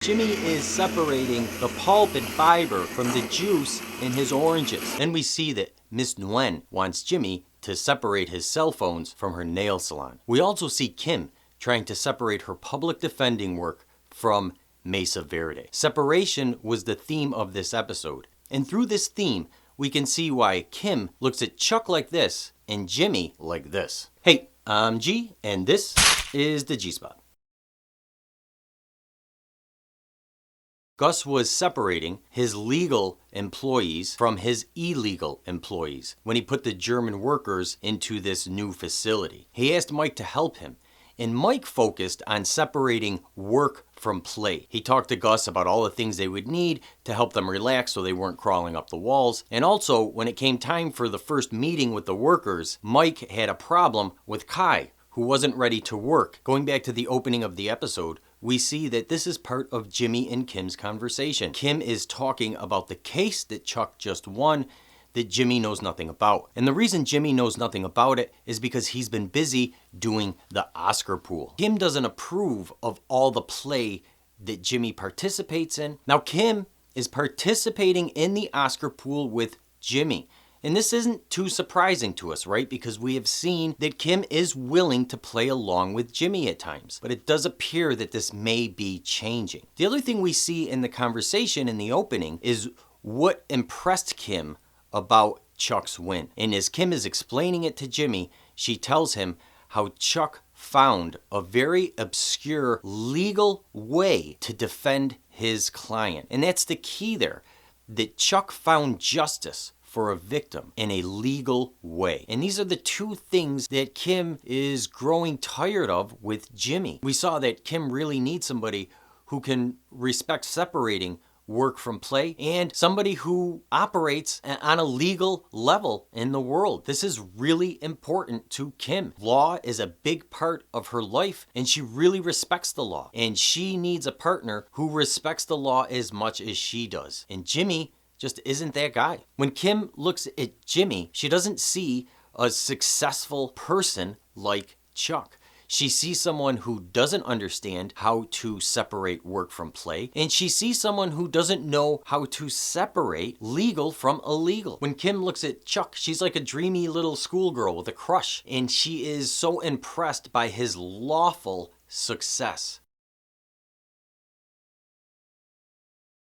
Jimmy is separating the pulp and fiber from the juice in his oranges. Then we see that Miss Nguyen wants Jimmy to separate his cell phones from her nail salon. We also see Kim trying to separate her public defending work from Mesa Verde. Separation was the theme of this episode. And through this theme, we can see why Kim looks at Chuck like this and Jimmy like this. Hey, I'm G, and this is the G-Spot. Gus was separating his legal employees from his illegal employees when he put the German workers into this new facility. He asked Mike to help him, and Mike focused on separating work from play. He talked to Gus about all the things they would need to help them relax so they weren't crawling up the walls. And also, when it came time for the first meeting with the workers, Mike had a problem with Kai, who wasn't ready to work. Going back to the opening of the episode, we see that this is part of Jimmy and Kim's conversation. Kim is talking about the case that Chuck just won that Jimmy knows nothing about. And the reason Jimmy knows nothing about it is because he's been busy doing the Oscar pool. Kim doesn't approve of all the play that Jimmy participates in. Now Kim is participating in the Oscar pool with Jimmy. And this isn't too surprising to us, right? Because we have seen that Kim is willing to play along with Jimmy at times. But it does appear that this may be changing. The other thing we see in the conversation in the opening is what impressed Kim about Chuck's win. And as Kim is explaining it to Jimmy, she tells him how Chuck found a very obscure legal way to defend his client. And that's the key there, that Chuck found justice for a victim in a legal way. And these are the two things that Kim is growing tired of with Jimmy. We saw that Kim really needs somebody who can respect separating work from play and somebody who operates on a legal level in the world. This is really important to Kim. Law is a big part of her life and she really respects the law. And she needs a partner who respects the law as much as she does. And Jimmy just isn't that guy. When Kim looks at Jimmy, she doesn't see a successful person like Chuck. She sees someone who doesn't understand how to separate work from play, and she sees someone who doesn't know how to separate legal from illegal. When Kim looks at Chuck, she's like a dreamy little schoolgirl with a crush, and she is so impressed by his lawful success.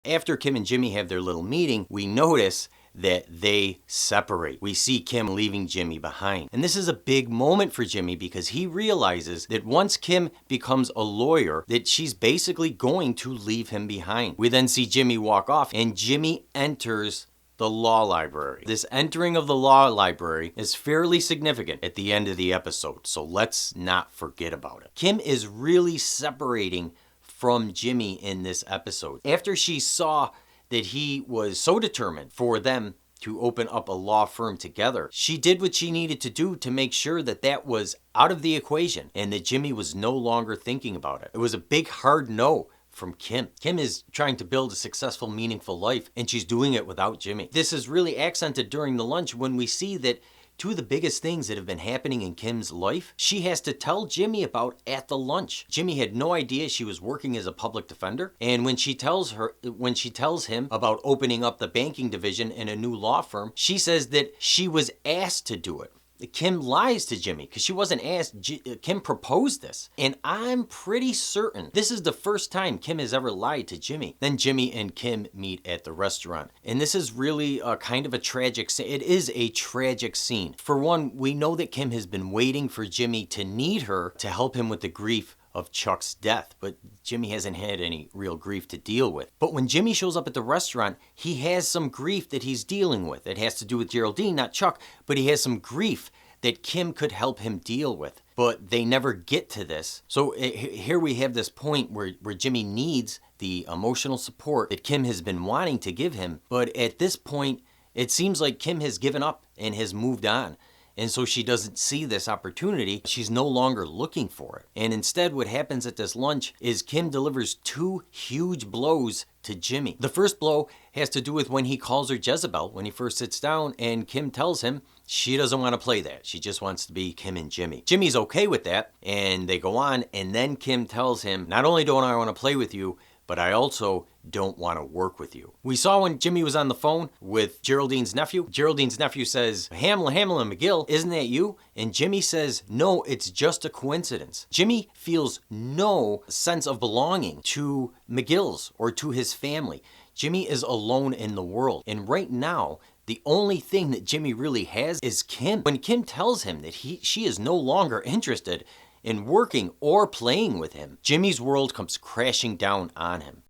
After Kim and Jimmy have their little meeting, we notice that they separate. We see Kim leaving Jimmy behind. And this is a big moment for Jimmy because he realizes that once Kim becomes a lawyer, that she's basically going to leave him behind. We then see Jimmy walk off and Jimmy enters the law library. This entering of the law library is fairly significant at the end of the episode, so let's not forget about it. Kim is really separating from Jimmy in this episode. After she saw that he was so determined for them to open up a law firm together, she did what she needed to do to make sure that that was out of the equation and that Jimmy was no longer thinking about it. It was a big hard no from Kim. Kim is trying to build a successful, meaningful life, and she's doing it without Jimmy. This is really accented during the lunch when we see that two of the biggest things that have been happening in Kim's life, she has to tell Jimmy about at the lunch. Jimmy had no idea she was working as a public defender, and when she tells him about opening up the banking division in a new law firm, she says that she was asked to do it. Kim lies to Jimmy because she wasn't asked. Kim proposed this. And I'm pretty certain this is the first time Kim has ever lied to Jimmy. Then Jimmy and Kim meet at the restaurant. And this is really a kind of a tragic scene. It is a tragic scene. For one, we know that Kim has been waiting for Jimmy to need her to help him with the grief of Chuck's death, but Jimmy hasn't had any real grief to deal with. But when Jimmy shows up at the restaurant, he has some grief that he's dealing with. It has to do with Geraldine, not Chuck, but he has some grief that Kim could help him deal with. But they never get to this. So here we have this point where Jimmy needs the emotional support that Kim has been wanting to give him. But at this point, it seems like Kim has given up and has moved on. And so she doesn't see this opportunity. She's no longer looking for it. And instead, what happens at this lunch is Kim delivers two huge blows to Jimmy. The first blow has to do with when he calls her Jezebel when he first sits down, and Kim tells him she doesn't want to play that. She just wants to be Kim and Jimmy. Jimmy's okay with that, and they go on, and then Kim tells him, not only don't I want to play with you, but I also don't want to work with you. We saw when Jimmy was on the phone with Geraldine's nephew. Geraldine's nephew says, Hamlin McGill, isn't that you? And Jimmy says, no, it's just a coincidence. Jimmy feels no sense of belonging to McGill's or to his family. Jimmy is alone in the world. And right now, the only thing that Jimmy really has is Kim. When Kim tells him that she is no longer interested in working or playing with him, Jimmy's world comes crashing down on him.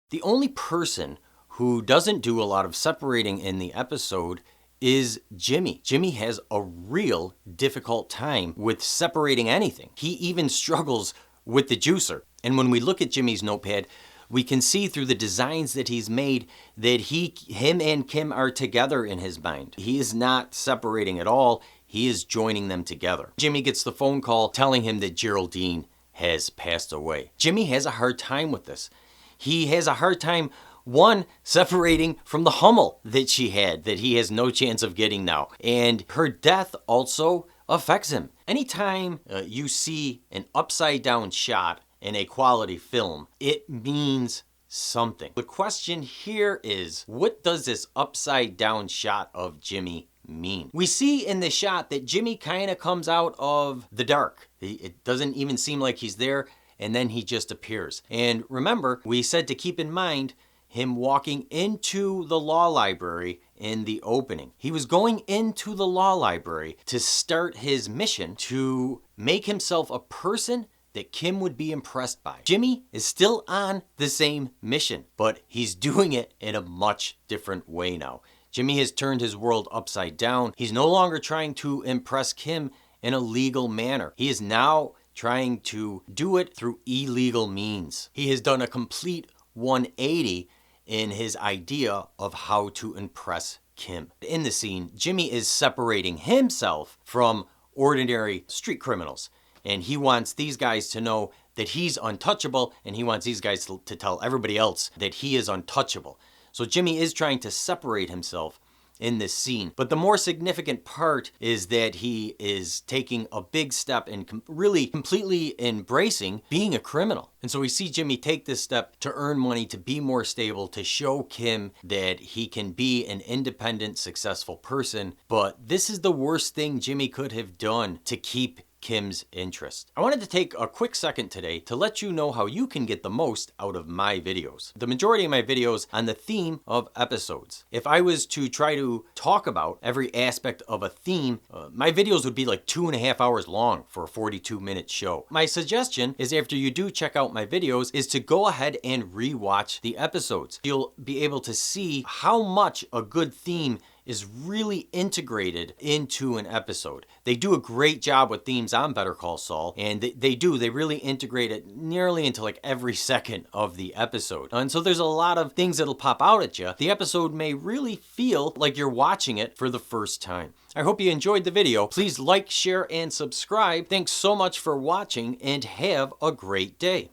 The only person who doesn't do a lot of separating in the episode is Jimmy. Jimmy has a real difficult time with separating anything. He even struggles with the juicer. And when we look at Jimmy's notepad, we can see through the designs that he's made that him and Kim are together in his mind. He is not separating at all. He is joining them together. Jimmy gets the phone call telling him that Geraldine has passed away. Jimmy has a hard time with this. He has a hard time, one, separating from the Hummel that she had, that he has no chance of getting now. And her death also affects him. Anytime you see an upside down shot in a quality film, it means something. The question here is, what does this upside down shot of Jimmy mean? We see in the shot that Jimmy kind of comes out of the dark. It doesn't even seem like he's there, and then he just appears. And remember, we said to keep in mind him walking into the law library in the opening. He was going into the law library to start his mission to make himself a person that Kim would be impressed by. Jimmy is still on the same mission, but he's doing it in a much different way now. Jimmy has turned his world upside down. He's no longer trying to impress Kim in a legal manner. He is now trying to do it through illegal means. He has done a complete 180 in his idea of how to impress Kim. In the scene, Jimmy is separating himself from ordinary street criminals. And he wants these guys to know that he's untouchable, and he wants these guys to tell everybody else that he is untouchable. So Jimmy is trying to separate himself in this scene. But the more significant part is that he is taking a big step and really completely embracing being a criminal. And so we see Jimmy take this step to earn money, to be more stable, to show Kim that he can be an independent, successful person. But this is the worst thing Jimmy could have done to keep Kim's interest. I wanted to take a quick second today to let you know how you can get the most out of my videos. The majority of my videos on the theme of episodes. If I was to try to talk about every aspect of a theme, my videos would be like 2.5 hours long for a 42-minute show. My suggestion is, after you do check out my videos, is to go ahead and rewatch the episodes. You'll be able to see how much a good theme is really integrated into an episode. They do a great job with themes on Better Call Saul, and they really integrate it nearly into like every second of the episode. And so there's a lot of things that'll pop out at you. The episode may really feel like you're watching it for the first time. I hope you enjoyed the video. Please like, share, and subscribe. Thanks so much for watching, and have a great day.